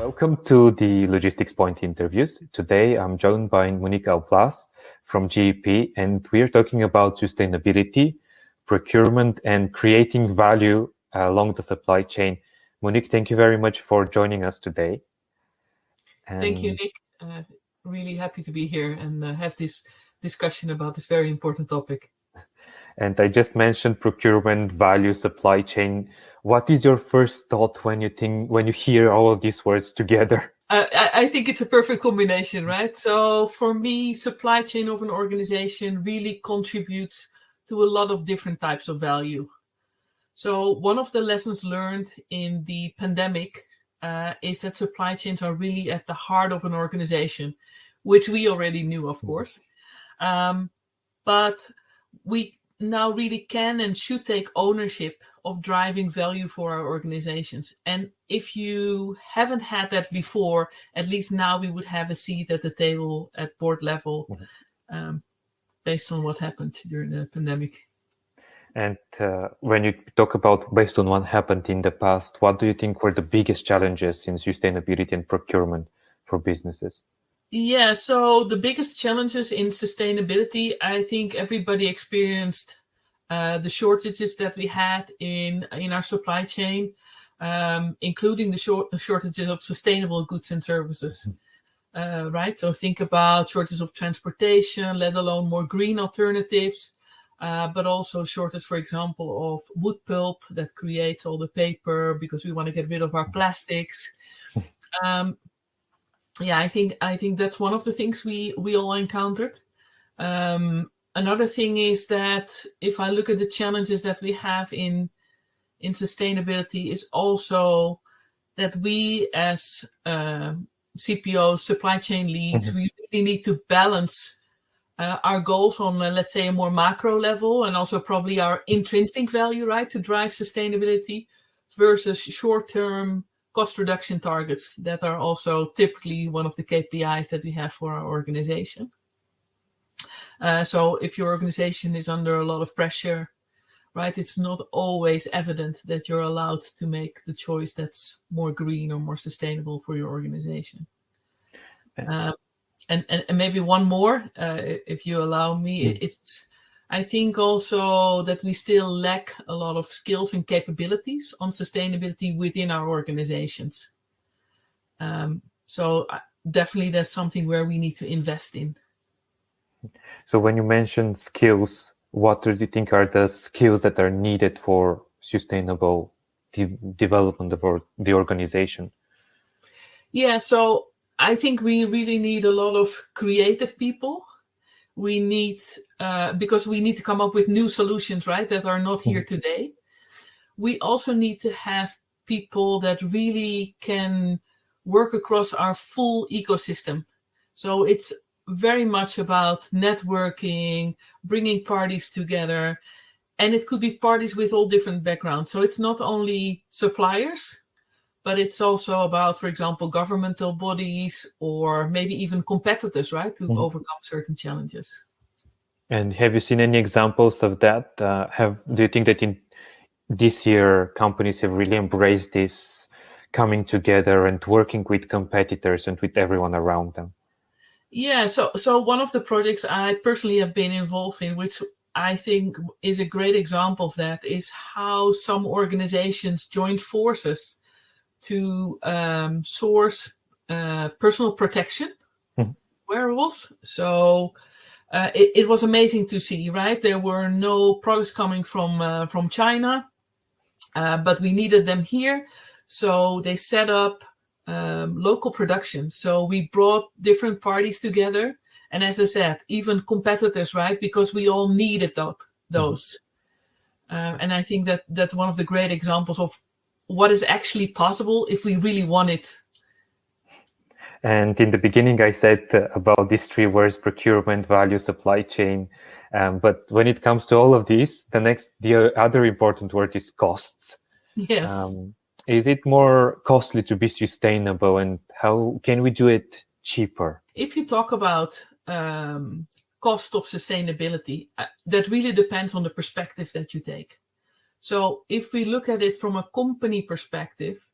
Welcome to the Logistics Point interviews. Today, I'm joined by Monique Alblas from GEP, and we are talking about sustainability, procurement, and creating value along the supply chain. Monique, thank you very much for joining us today. Thank you, Nick. Really happy to be here and have this discussion about this very important topic. And I just mentioned procurement, value, supply chain. What is your first thought when you hear all of these words together? I think it's a perfect combination, right? So for me, supply chain of an organization really contributes to a lot of different types of value. So one of the lessons learned in the pandemic is that supply chains are really at the heart of an organization, which we already knew, of course. But we now really can and should take ownership of driving value for our organizations. And if you haven't had that before, at least now we would have a seat at the table at board level based on what happened during the pandemic. And when you talk about based on what happened in the past, what do you think were the biggest challenges in sustainability and procurement for businesses? Yeah, so the biggest challenges in sustainability, I think everybody experienced the shortages that we had in our supply chain, including the shortages of sustainable goods and services, right? So think about shortages of transportation, let alone more green alternatives, but also shortage, for example, of wood pulp that creates all the paper because we want to get rid of our plastics. Yeah, I think that's one of the things we all encountered. Another thing is that if I look at the challenges that we have in sustainability is also that we as CPOs, supply chain leads, we really need to balance our goals on, let's say, a more macro level and also probably our intrinsic value, right, to drive sustainability versus short-term cost reduction targets that are also typically one of the KPIs that we have for our organization. So if your organization is under a lot of pressure, right, it's not always evident that you're allowed to make the choice that's more green or more sustainable for your organization. And maybe one more, if you allow me, I think also that we still lack a lot of skills and capabilities on sustainability within our organizations. So definitely that's something where we need to invest in. So when you mention skills, what do you think are the skills that are needed for sustainable development of the organization? Yeah, so I think we really need a lot of creative people. We need, because we need to come up with new solutions, right, that are not here today. We also need to have people that really can work across our full ecosystem. So it's very much about networking, bringing parties together, and it could be parties with all different backgrounds. So it's not only suppliers, but it's also about, for example, governmental bodies or maybe even competitors, right, to overcome certain challenges. And have you seen any examples of that? Do you think that in this year companies have really embraced this coming together and working with competitors and with everyone around them? Yeah, so one of the projects I personally have been involved in, which I think is a great example of that, is how some organizations joined forces to source personal protection wearables. So it was amazing to see, right? There were no products coming from China, but we needed them here. So they set up local production. So we brought different parties together. And as I said, even competitors, right? Because we all needed those. And I think that's one of the great examples of what is actually possible if we really want it. And in the beginning, I said about these three words: procurement, value, supply chain. But when it comes to all of these, the other important word is costs. Yes. Is it more costly to be sustainable, and how can we do it cheaper? If you talk about cost of sustainability, that really depends on the perspective that you take. So if we look at it from a company perspective,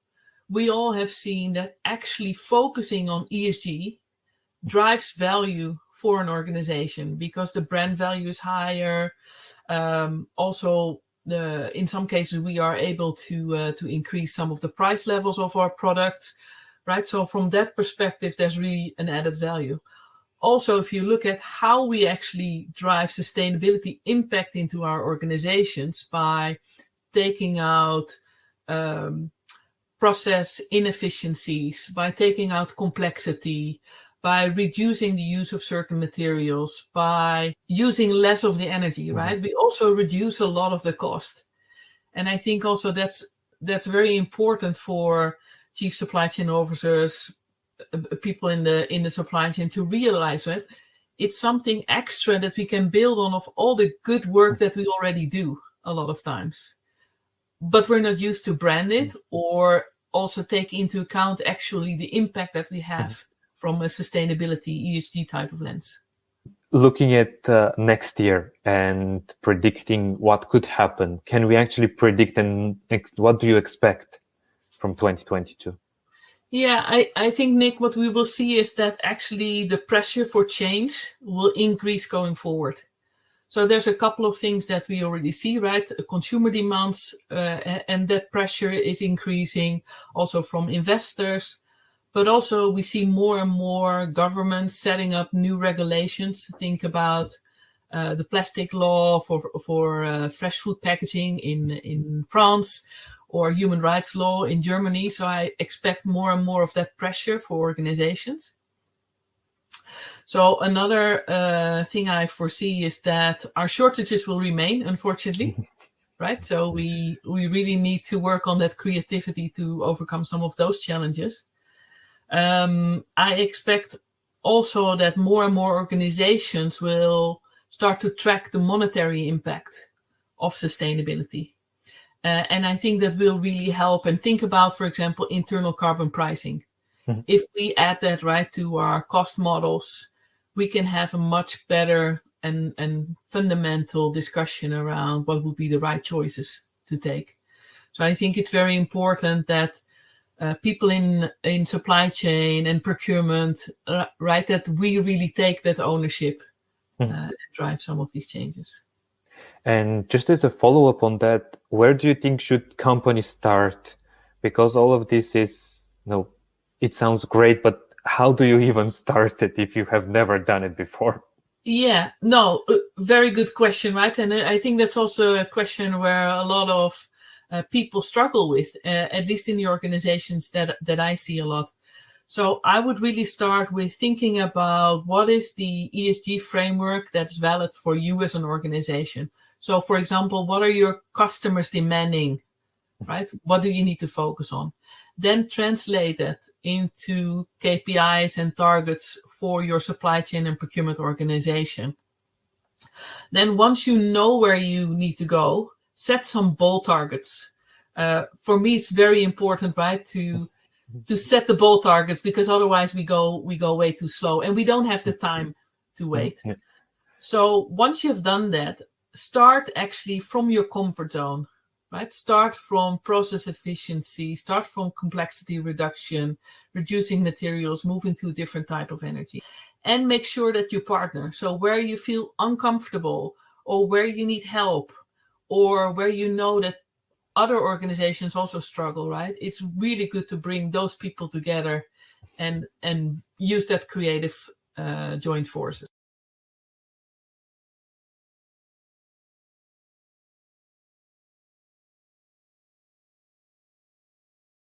we all have seen that actually focusing on ESG drives value for an organization because the brand value is higher. Also, in some cases, we are able to increase some of the price levels of our products, right? So from that perspective, there's really an added value. Also, if you look at how we actually drive sustainability impact into our organizations by taking out process inefficiencies, by taking out complexity, by reducing the use of certain materials, by using less of the energy, right? We also reduce a lot of the cost. And I think also that's very important for chief supply chain officers, people in the supply chain to realize it. It's something extra that we can build on of all the good work that we already do a lot of times. But we're not used to brand it or also take into account actually the impact that we have from a sustainability ESG type of lens. Looking at next year and predicting what could happen, can we actually predict and what do you expect from 2022? Yeah, I think, Nick, what we will see is that actually the pressure for change will increase going forward. So there's a couple of things that we already see, right? Consumer demands and that pressure is increasing also from investors. But also we see more and more governments setting up new regulations. Think about the plastic law for fresh food packaging in France, or human rights law in Germany. So I expect more and more of that pressure for organizations. So another thing I foresee is that our shortages will remain, unfortunately, right? So we really need to work on that creativity to overcome some of those challenges. I expect also that more and more organizations will start to track the monetary impact of sustainability. And I think that will really help. And think about, for example, internal carbon pricing. If we add that right to our cost models, we can have a much better and fundamental discussion around what would be the right choices to take. So I think it's very important that people in supply chain and procurement, right, that we really take that ownership and drive some of these changes. And just as a follow-up on that, where do you think should companies start? Because all of this is, it sounds great, but how do you even start it if you have never done it before? Yeah, no, very good question, right? And I think that's also a question where a lot of people struggle with, at least in the organizations that I see a lot. So I would really start with thinking about what is the ESG framework that's valid for you as an organization. So, for example, what are your customers demanding, right? What do you need to focus on? Then translate that into KPIs and targets for your supply chain and procurement organization. Then once you know where you need to go, set some bold targets. For me, it's very important, right, to set the bold targets, because otherwise we go way too slow and we don't have the time to wait. Yeah. So once you've done that, start actually from your comfort zone, right? Start from process efficiency, start from complexity reduction, reducing materials, moving to a different type of energy, and make sure that you partner. So where you feel uncomfortable or where you need help or where you know that other organizations also struggle, right? It's really good to bring those people together and use that creative joint forces.